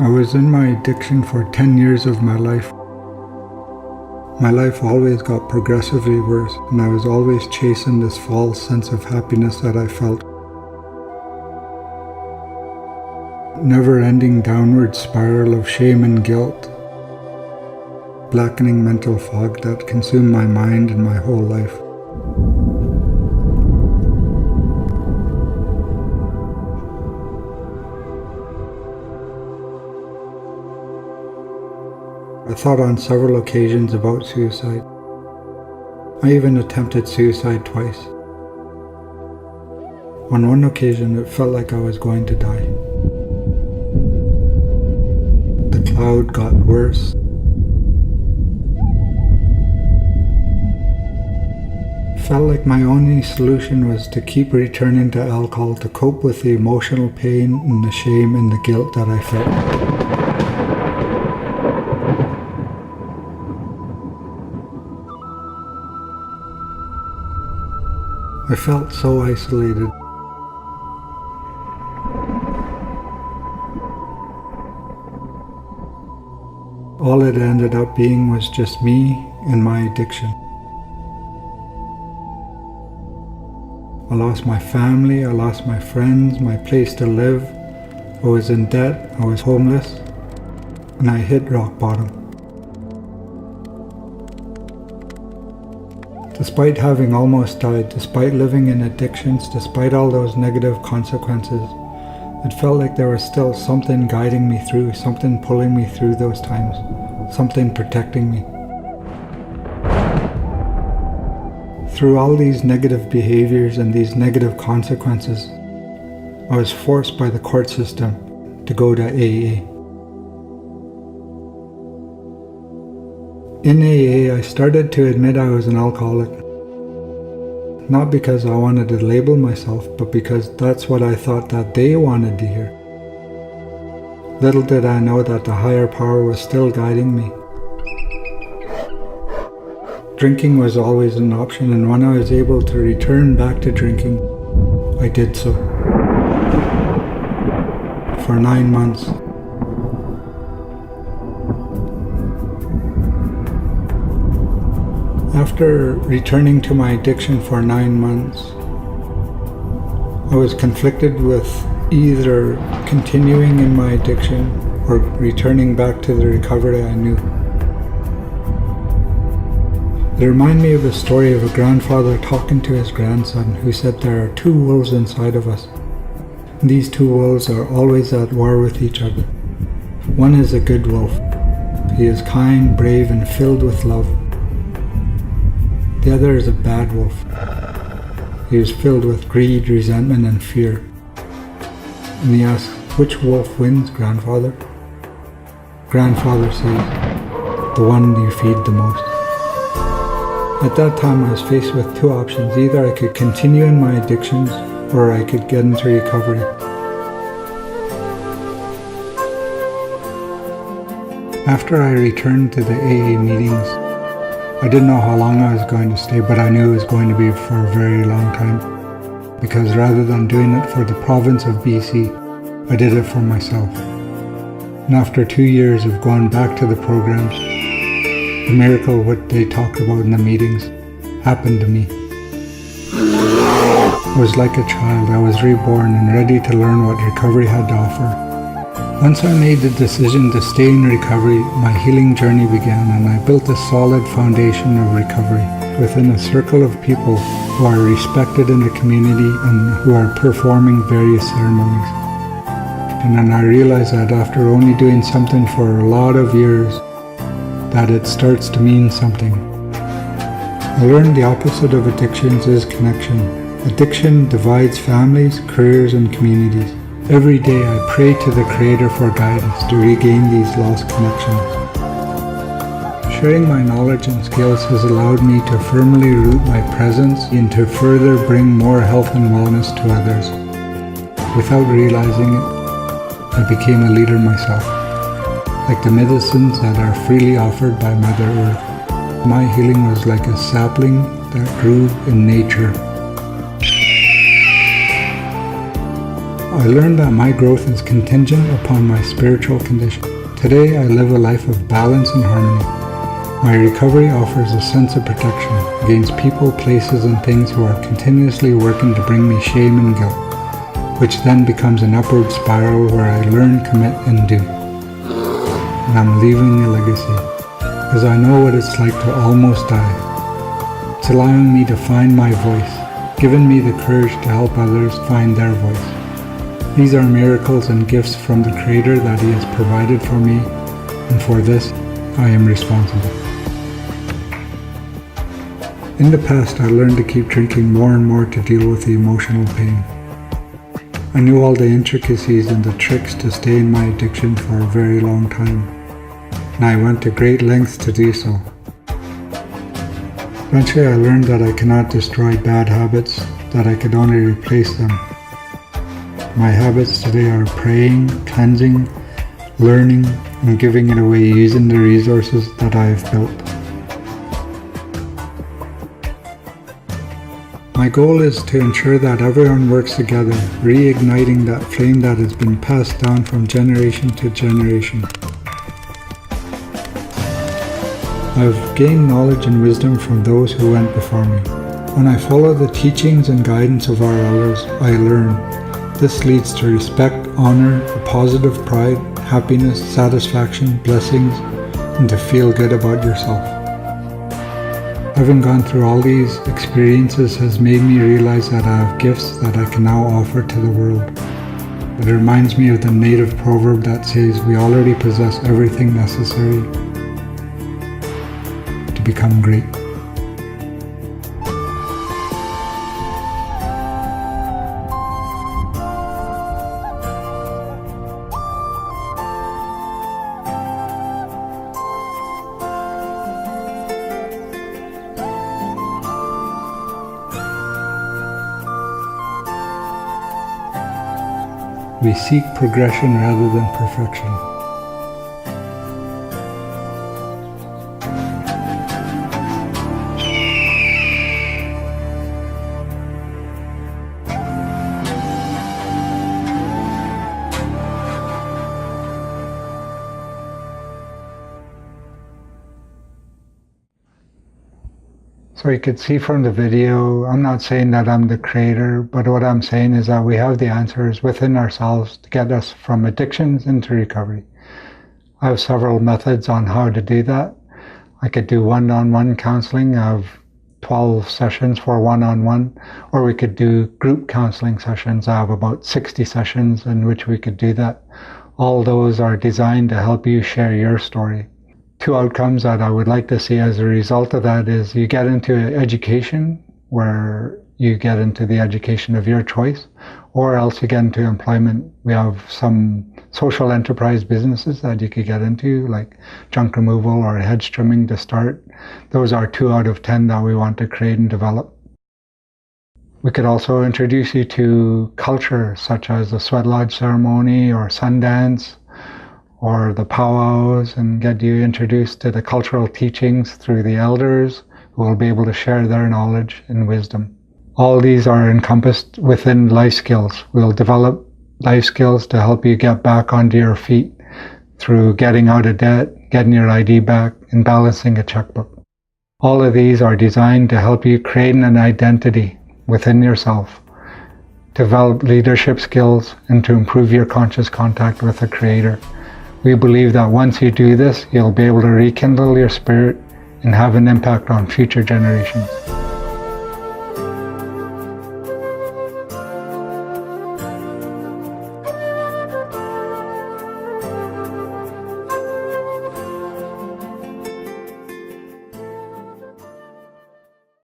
I was in my addiction for 10 years of my life. My life always got progressively worse, and I was always chasing this false sense of happiness that I felt. Never-ending downward spiral of shame and guilt, blackening mental fog that consumed my mind and my whole life. I thought on several occasions about suicide. I even attempted suicide twice. On one occasion, it felt like I was going to die. The cloud got worse. Felt like my only solution was to keep returning to alcohol to cope with the emotional pain and the shame and the guilt that I felt. I felt so isolated. All it ended up being was just me and my addiction. I lost my family, I lost my friends, my place to live. I was in debt, I was homeless, and I hit rock bottom. Despite having almost died, despite living in addictions, despite all those negative consequences, it felt like there was still something guiding me through, something pulling me through those times, something protecting me. Through all these negative behaviors and these negative consequences, I was forced by the court system to go to AA. In AA, I started to admit I was an alcoholic. Not because I wanted to label myself, but because that's what I thought that they wanted to hear. Little did I know that the higher power was still guiding me. Drinking was always an option, and when I was able to return back to drinking, I did so. For 9 months. After returning to my addiction for 9 months, I was conflicted with either continuing in my addiction or returning back to the recovery I knew. It reminded me of a story of a grandfather talking to his grandson who said there are 2 wolves inside of us. These 2 wolves are always at war with each other. One is a good wolf. He is kind, brave, and filled with love. The other is a bad wolf. He is filled with greed, resentment, and fear. And he asks, "Which wolf wins, grandfather?" Grandfather says, "The one you feed the most." At that time, I was faced with 2 options. Either I could continue in my addictions, or I could get into recovery. After I returned to the AA meetings, I didn't know how long I was going to stay, but I knew it was going to be for a very long time. Because rather than doing it for the province of BC, I did it for myself. And after 2 years of going back to the programs, the miracle what they talked about in the meetings happened to me. I was like a child. I was reborn and ready to learn what recovery had to offer. Once I made the decision to stay in recovery, my healing journey began, and I built a solid foundation of recovery within a circle of people who are respected in the community and who are performing various ceremonies. And then I realized that after only doing something for a lot of years, that it starts to mean something. I learned the opposite of addictions is connection. Addiction divides families, careers, and communities. Every day I pray to the Creator for guidance to regain these lost connections. Sharing my knowledge and skills has allowed me to firmly root my presence and to further bring more health and wellness to others. Without realizing it, I became a leader myself. Like the medicines that are freely offered by Mother Earth, my healing was like a sapling that grew in nature. I learned that my growth is contingent upon my spiritual condition. Today, I live a life of balance and harmony. My recovery offers a sense of protection against people, places, and things who are continuously working to bring me shame and guilt, which then becomes an upward spiral where I learn, commit, and do. And I'm leaving a legacy, because I know what it's like to almost die. It's allowing me to find my voice, giving me the courage to help others find their voice. These are miracles and gifts from the Creator that He has provided for me, and for this, I am responsible. In the past, I learned to keep drinking more and more to deal with the emotional pain. I knew all the intricacies and the tricks to stay in my addiction for a very long time, and I went to great lengths to do so. Eventually, I learned that I cannot destroy bad habits, that I could only replace them. My habits today are praying, cleansing, learning, and giving it away using the resources that I have built. My goal is to ensure that everyone works together, reigniting that flame that has been passed down from generation to generation. I've gained knowledge and wisdom from those who went before me. When I follow the teachings and guidance of our elders, I learn. This leads to respect, honor, a positive pride, happiness, satisfaction, blessings, and to feel good about yourself. Having gone through all these experiences has made me realize that I have gifts that I can now offer to the world. It reminds me of the native proverb that says we already possess everything necessary to become great. We seek progression rather than perfection. So you could see from the video, I'm not saying that I'm the creator, but what I'm saying is that we have the answers within ourselves to get us from addictions into recovery. I have several methods on how to do that. I could do one-on-one counseling. I have 12 sessions for one-on-one, or we could do group counseling sessions. I have about 60 sessions in which we could do that. All those are designed to help you share your story. Two outcomes that I would like to see as a result of that is you get into education, where you get into the education of your choice, or else you get into employment. We have some social enterprise businesses that you could get into, like junk removal or hedge trimming to start. Those are 2 out of 10 that we want to create and develop. We could also introduce you to culture, such as the Sweat Lodge ceremony or Sundance, or the powwows, and get you introduced to the cultural teachings through the elders who will be able to share their knowledge and wisdom. All these are encompassed within life skills. We'll develop life skills to help you get back onto your feet through getting out of debt, getting your ID back, and balancing a checkbook. All of these are designed to help you create an identity within yourself, develop leadership skills, and to improve your conscious contact with the Creator. We believe that once you do this, you'll be able to rekindle your spirit and have an impact on future generations.